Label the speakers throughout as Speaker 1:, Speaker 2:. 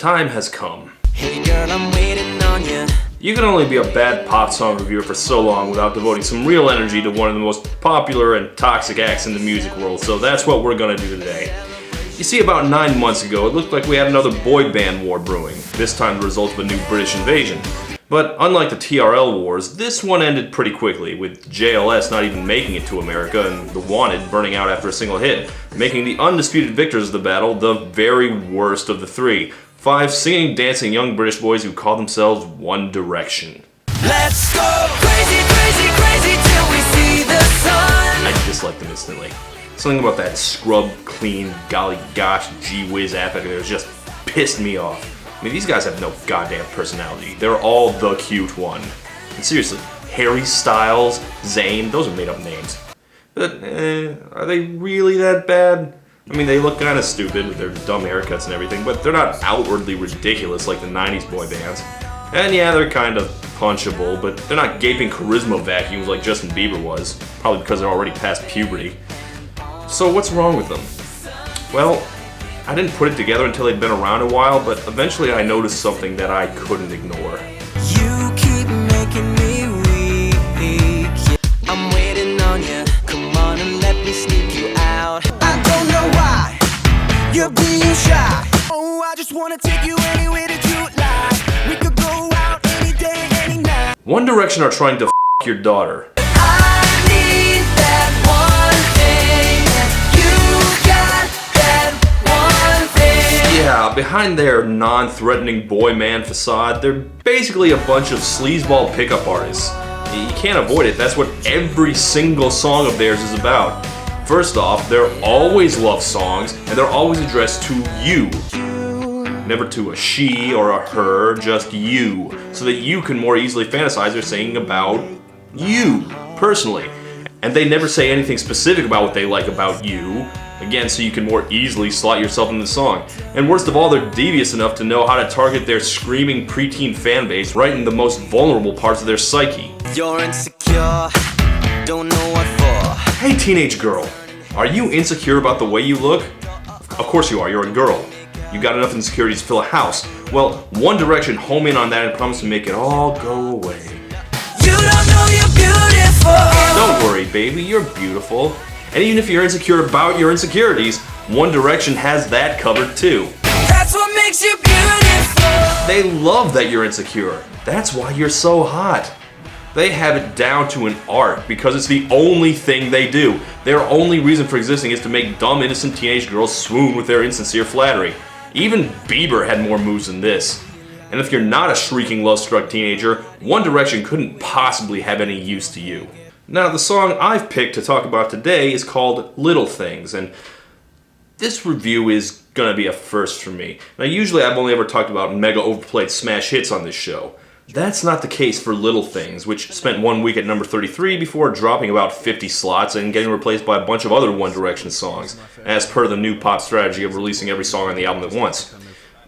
Speaker 1: time has come.
Speaker 2: Hey girl, I'm waiting on you.
Speaker 1: You can only be a bad pop song reviewer for so long without devoting some real energy to one of the most popular and toxic acts in the music world, so that's what we're gonna do today. You see, about 9 months ago, it looked like we had another boy band war brewing, this time the result of a new British invasion. But unlike the TRL wars, this one ended pretty quickly, with JLS not even making it to America and The Wanted burning out after a single hit, making the undisputed victors of the battle the very worst of the three. 5 singing, dancing young British boys who call themselves One Direction.
Speaker 2: Let's go crazy, crazy, crazy till we see the sun.
Speaker 1: I dislike them instantly. Something about that scrub, clean, golly gosh, gee whiz epic there just pissed me off. I mean, these guys have no goddamn personality. They're all the cute one. And seriously, Harry Styles, Zayn, those are made up names. But, are they really that bad? I mean, they look kind of stupid with their dumb haircuts and everything, but they're not outwardly ridiculous like the 90s boy bands. And yeah, they're kind of punchable, but they're not gaping charisma vacuums like Justin Bieber was, probably because they're already past puberty. So what's wrong with them? Well, I didn't put it together until they'd been around a while, but eventually I noticed something that I couldn't ignore.
Speaker 2: You keep making me weak. I'm waiting on you. Come on and let me sneak you out. I don't know why you're being shy. Oh, I just wanna take you anywhere that you like. We could go out any day, any night.
Speaker 1: One Direction are trying to f*** your daughter.
Speaker 2: I need that one thing. You got that one thing.
Speaker 1: Yeah, behind their non-threatening boy-man facade, they're basically a bunch of sleazeball pickup artists. You can't avoid it, that's what every single song of theirs is about. First off, they're always love songs, and they're always addressed to you. Never to a she or a her, just you, so that you can more easily fantasize they're singing about you, personally. And they never say anything specific about what they like about you, again, so you can more easily slot yourself into the song. And worst of all, they're devious enough to know how to target their screaming preteen fan base right in the most vulnerable parts of their psyche.
Speaker 2: You're insecure, don't know what for.
Speaker 1: Hey teenage girl, are you insecure about the way you look? Of course you are, you're a girl. You got enough insecurities to fill a house. Well, One Direction home in on that and promise to make it all go away.
Speaker 2: You don't know you're beautiful.
Speaker 1: Don't worry, baby, you're beautiful. And even if you're insecure about your insecurities, One Direction has that covered too.
Speaker 2: That's what makes you beautiful.
Speaker 1: They love that you're insecure. That's why you're so hot. They have it down to an art because it's the only thing they do. Their only reason for existing is to make dumb, innocent teenage girls swoon with their insincere flattery. Even Bieber had more moves than this. And if you're not a shrieking love-struck teenager, One Direction couldn't possibly have any use to you. Now, the song I've picked to talk about today is called Little Things, and this review is gonna be a first for me. Now, usually I've only ever talked about mega overplayed smash hits on this show. That's not the case for Little Things, which spent 1 week at number 33 before dropping about 50 slots and getting replaced by a bunch of other One Direction songs, as per the new pop strategy of releasing every song on the album at once.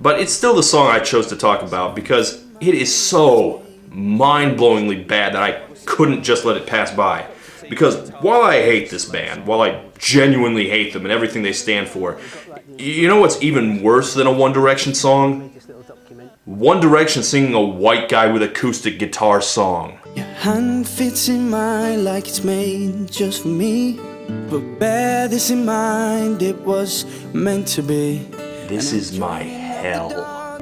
Speaker 1: But it's still the song I chose to talk about because it is so mind-blowingly bad that I couldn't just let it pass by. Because while I hate this band, while I genuinely hate them and everything they stand for, you know what's even worse than a One Direction song? One Direction singing a white guy with acoustic guitar song.
Speaker 2: Your hand fits in mine like it's made just for me. But bear this in mind, it was meant to be.
Speaker 1: This is my hell.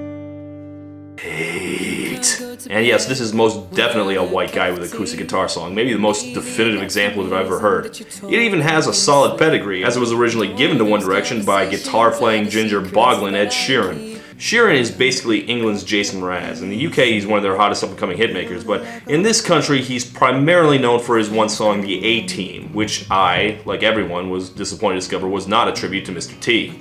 Speaker 1: Hate. And yes, this is most definitely a white guy with acoustic guitar song, maybe the most definitive example that I've ever heard. It even has a solid pedigree, as it was originally given to One Direction by guitar-playing ginger boglin Ed Sheeran. Sheeran is basically England's Jason Mraz. In the UK, he's one of their hottest up-and-coming hitmakers, but in this country, he's primarily known for his one song, The A-Team, which I, like everyone, was disappointed to discover was not a tribute to Mr. T.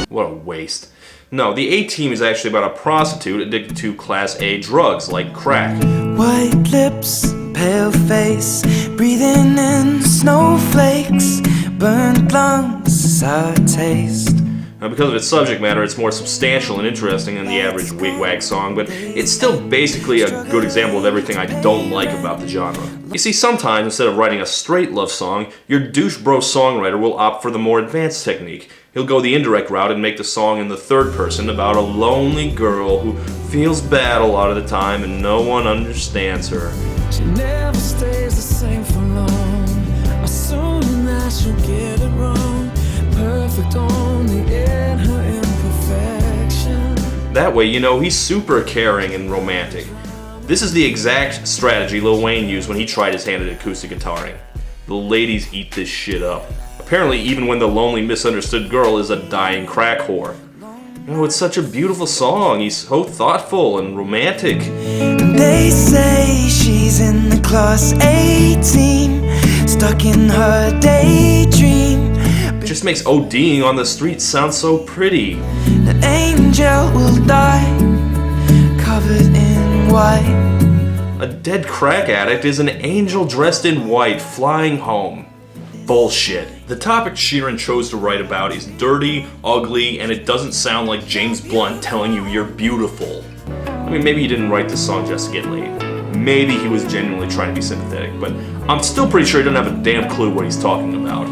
Speaker 1: What a waste. No, The A-Team is actually about a prostitute addicted to Class A drugs, like crack.
Speaker 2: White lips, pale face, breathing in snowflakes, burnt lungs, sour taste.
Speaker 1: Because of its subject matter, it's more substantial and interesting than the average wigwag song, but it's still basically a good example of everything I don't like about the genre. You see, sometimes instead of writing a straight love song, your douche bro songwriter will opt for the more advanced technique. He'll go the indirect route and make the song in the third person about a lonely girl who feels bad a lot of the time and no one understands her.
Speaker 2: She never stays the same for long. Assuming that she'll get it wrong. Perfect only in her imperfection.
Speaker 1: That way, you know he's super caring and romantic. This is the exact strategy Lil Wayne used when he tried his hand at acoustic guitaring. The ladies eat this shit up. Apparently, even when the lonely, misunderstood girl is a dying crack whore. You know, it's such a beautiful song. He's so thoughtful and romantic.
Speaker 2: They say she's in the class 18, stuck in her daydream.
Speaker 1: It just makes ODing on the street sound so pretty.
Speaker 2: An angel will die, covered in white.
Speaker 1: A dead crack addict is an angel dressed in white flying home. Bullshit. The topic Sheeran chose to write about is dirty, ugly, and it doesn't sound like James Blunt telling you you're beautiful. I mean, maybe he didn't write this song just to get laid. Maybe he was genuinely trying to be sympathetic, but I'm still pretty sure he doesn't have a damn clue what he's talking about.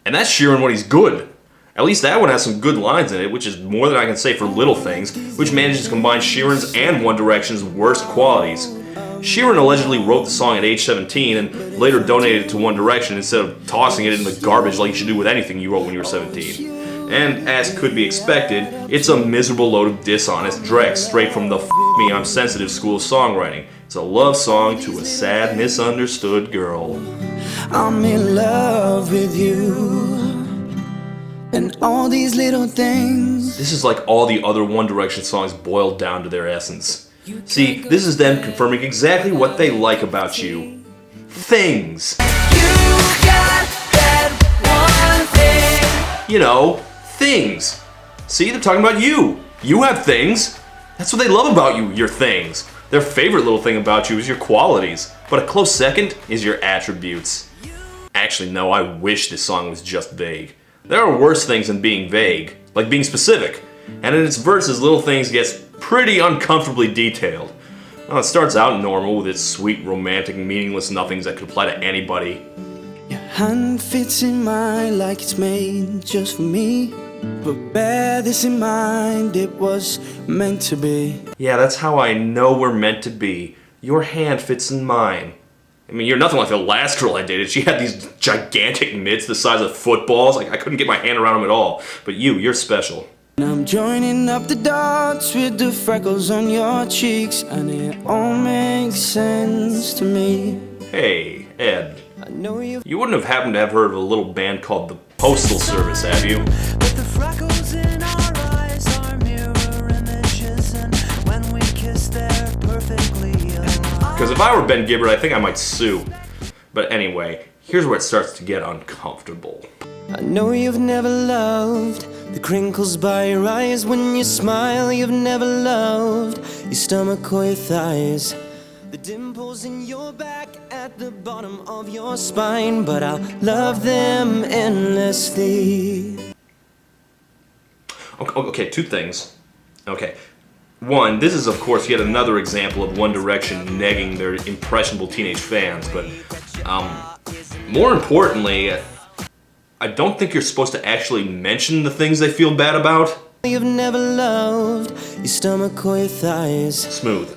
Speaker 1: And that's Sheeran when he's good. At least that one has some good lines in it, which is more than I can say for Little Things, which manages to combine Sheeran's and One Direction's worst qualities. Sheeran allegedly wrote the song at age 17 and later donated it to One Direction instead of tossing it in the garbage like you should do with anything you wrote when you were 17. And as could be expected, it's a miserable load of dishonest dreck straight from the me I'm sensitive school of songwriting. It's a love song to a sad, misunderstood girl.
Speaker 2: I'm in love with you and all these little things.
Speaker 1: This is like all the other One Direction songs boiled down to their essence. See, this is them confirming exactly what they like about you. Things.
Speaker 2: You got that one thing.
Speaker 1: You know, things. See, they're talking about you. You have things. That's what they love about you, your things. Their favorite little thing about you is your qualities, but a close second is your attributes. Actually, no, I wish this song was just vague. There are worse things than being vague, like being specific. And in its verses, Little Things gets pretty uncomfortably detailed. Well, it starts out normal with its sweet, romantic, meaningless nothings that could apply to anybody.
Speaker 2: Your hand fits in mine like it's made just for me. But bear this in mind, it was meant to be.
Speaker 1: Yeah, that's how I know we're meant to be. Your hand fits in mine. I mean, you're nothing like the last girl I dated. She had these gigantic mitts the size of footballs. Like, I couldn't get my hand around them at all. But you're special.
Speaker 2: And I'm joining up the dots with the freckles on your cheeks, and it all makes sense to me.
Speaker 1: Hey, Ed.
Speaker 2: I know
Speaker 1: You wouldn't have happened to have heard of a little band called the Postal Service, have you?
Speaker 2: but the freckles in our eyes are mirror images, and when we kiss they're perfectly aligned.
Speaker 1: Because if I were Ben Gibbard, I think I might sue. But anyway, here's where it starts to get uncomfortable.
Speaker 2: I know you've never loved the crinkles by your eyes when you smile. You've never loved your stomach or your thighs, the dimples in your back at the bottom of your spine. But I'll love them endlessly.
Speaker 1: Okay, two things. Okay. One, this is of course yet another example of One Direction negging their impressionable teenage fans, but more importantly, I don't think you're supposed to actually mention the things they feel bad about.
Speaker 2: You've never loved your stomach or your thighs.
Speaker 1: Smooth.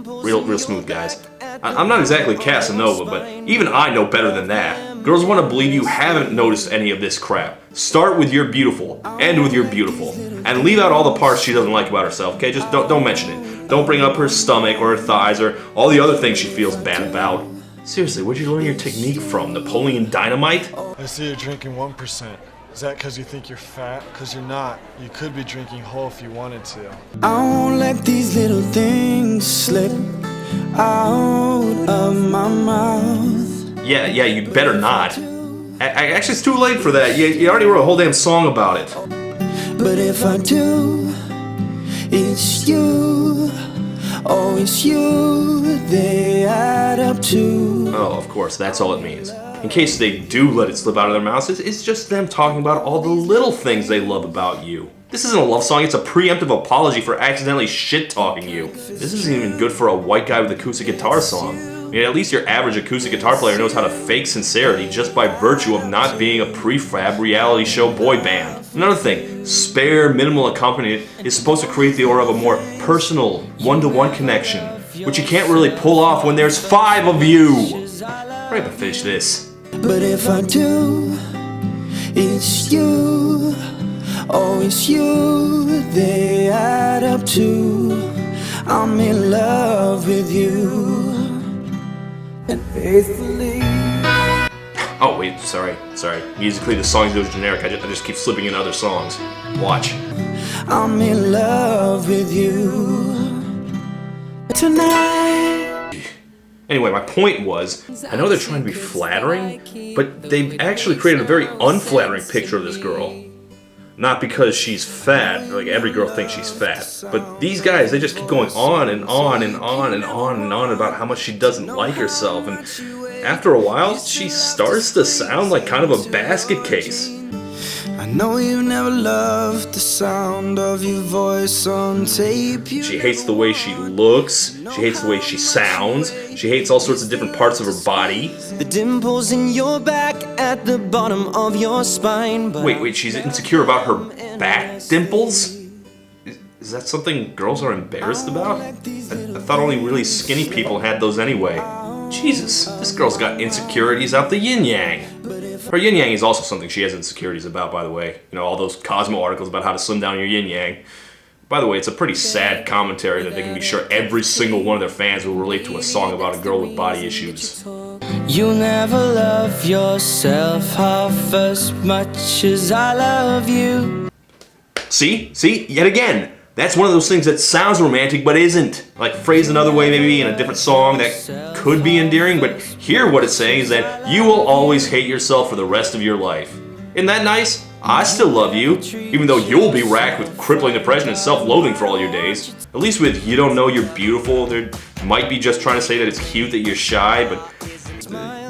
Speaker 1: Real smooth, guys. I'm not exactly Casanova, but even I know better than that. Girls want to believe you haven't noticed any of this crap. Start with you're beautiful, end with you're beautiful, and leave out all the parts she doesn't like about herself, okay? Just don't mention it. Don't bring up her stomach or her thighs or all the other things she feels bad about. Seriously, where'd you learn your technique from? Napoleon Dynamite?
Speaker 3: I see you're drinking 1%. Is that because you think you're fat? Because you're not. You could be drinking whole if you wanted to.
Speaker 2: I won't let these little things slip out of my mouth.
Speaker 1: Yeah, you better not. Actually, it's too late for that. You already wrote a whole damn song about it.
Speaker 2: But if I do, it's you. Oh, it's you. They add up to.
Speaker 1: Oh, of course, that's all it means. in case they do let it slip out of their mouths, it's just them talking about all the little things they love about you. This isn't a love song, it's a preemptive apology for accidentally shit-talking you. This isn't even good for a white guy with acoustic guitar song. I mean, at least your average acoustic guitar player knows how to fake sincerity just by virtue of not being a prefab reality show boy band. Another thing, spare minimal accompaniment is supposed to create the aura of a more personal, one-to-one connection, which you can't really pull off when there's 5 of you. Hurry up and finish this.
Speaker 2: But if I do, it's you. Oh, it's you they add up to. I'm in love with you. And faithfully.
Speaker 1: Oh wait, sorry. Musically the song goes generic, I just keep slipping in other songs. Watch.
Speaker 2: I'm in love with you tonight.
Speaker 1: Anyway, my point was, I know they're trying to be flattering, but they've actually created a very unflattering picture of this girl. Not because she's fat, like every girl thinks she's fat, but these guys, they just keep going on and on and on and on and on about how much she doesn't like herself, and after a while, she starts to sound like kind of a basket case.
Speaker 2: I know you never loved the sound of your voice on tape.
Speaker 1: She hates the way she looks, she hates the way she sounds, she hates all sorts of different parts of her body.
Speaker 2: The dimples in your back at the bottom of your spine.
Speaker 1: Wait, she's insecure about her back dimples? Is that something girls are embarrassed about? I thought only really skinny people had those anyway. Jesus, this girl's got insecurities out the yin-yang. Her yin-yang is also something she has insecurities about, by the way. You know, all those Cosmo articles about how to slim down your yin-yang. By the way, it's a pretty sad commentary that they can be sure every single one of their fans will relate to a song about a girl with body issues.
Speaker 2: You'll never love yourself half as much as I love you.
Speaker 1: See, yet again. That's one of those things that sounds romantic but isn't. Like phrased another way, maybe in a different song that could be endearing, but here what it's saying is that you will always hate yourself for the rest of your life. Isn't that nice? I still love you, even though you'll be racked with crippling depression and self-loathing for all your days. At least with You Don't Know You're Beautiful, they might be just trying to say that it's cute that you're shy,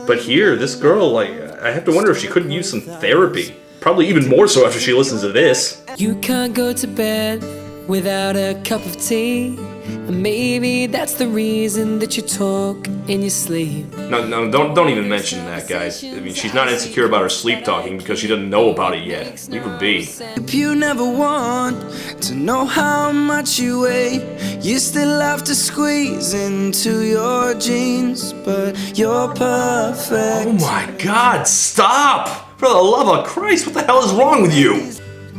Speaker 1: but here, this girl, like, I have to wonder if she couldn't use some therapy. Probably even more so after she listens to this.
Speaker 4: You can't go to bed without a cup of tea, and maybe that's the reason that you talk in your sleep.
Speaker 1: No, don't even mention that, guys. I mean, she's not insecure about her sleep talking because she doesn't know about it yet. Leave her be.
Speaker 2: If you never want to know how much you weigh, you still have to squeeze into your jeans, but you're perfect.
Speaker 1: Oh my God, stop! For the love of Christ, what the hell is wrong with you?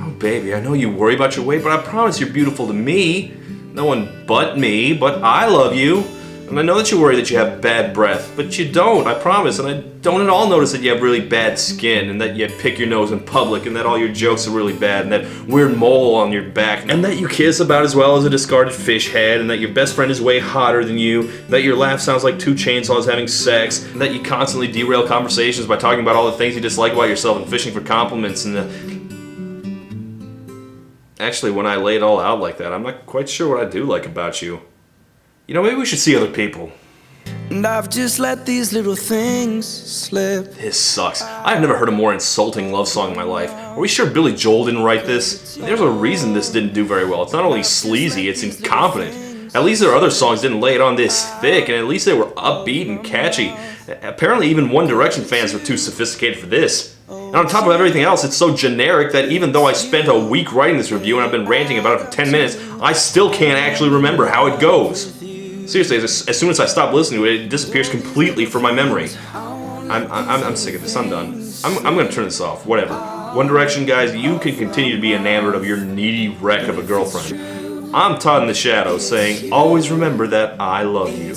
Speaker 1: Oh baby, I know you worry about your weight, but I promise you're beautiful to me. No one but me, but I love you. And I know that you worry that you have bad breath, but you don't, I promise. And I don't at all notice that you have really bad skin, and that you pick your nose in public, and that all your jokes are really bad, and that weird mole on your back, and that you kiss about as well as a discarded fish head, and that your best friend is way hotter than you, that your laugh sounds like 2 chainsaws having sex, and that you constantly derail conversations by talking about all the things you dislike about yourself and fishing for compliments, and Actually, when I lay it all out like that, I'm not quite sure what I do like about you. You know, maybe we should see other people.
Speaker 2: And I've just let these little things slip.
Speaker 1: This sucks. I've never heard a more insulting love song in my life. Are we sure Billy Joel didn't write this? There's a reason this didn't do very well. It's not only sleazy, it's incompetent. At least their other songs didn't lay it on this thick, and at least they were upbeat and catchy. Apparently even One Direction fans were too sophisticated for this. And on top of everything else, it's so generic that even though I spent a week writing this review and I've been ranting about it for 10 minutes, I still can't actually remember how it goes. Seriously, as soon as I stop listening to it, it disappears completely from my memory. I'm sick of this. I'm done. I'm gonna turn this off. Whatever. One Direction, guys, you can continue to be enamored of your needy wreck of a girlfriend. I'm Todd in the Shadows saying, always remember that I love you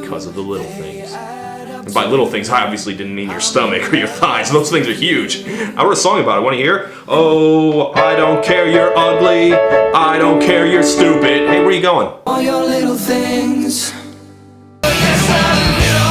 Speaker 1: because of the little things. And by little things, I obviously didn't mean your stomach or your thighs. Those things are huge. I wrote a song about it. Want to hear? Oh, I don't care you're ugly. I don't care you're stupid. Hey, where are you going?
Speaker 2: All your little things.
Speaker 5: Yes, I will.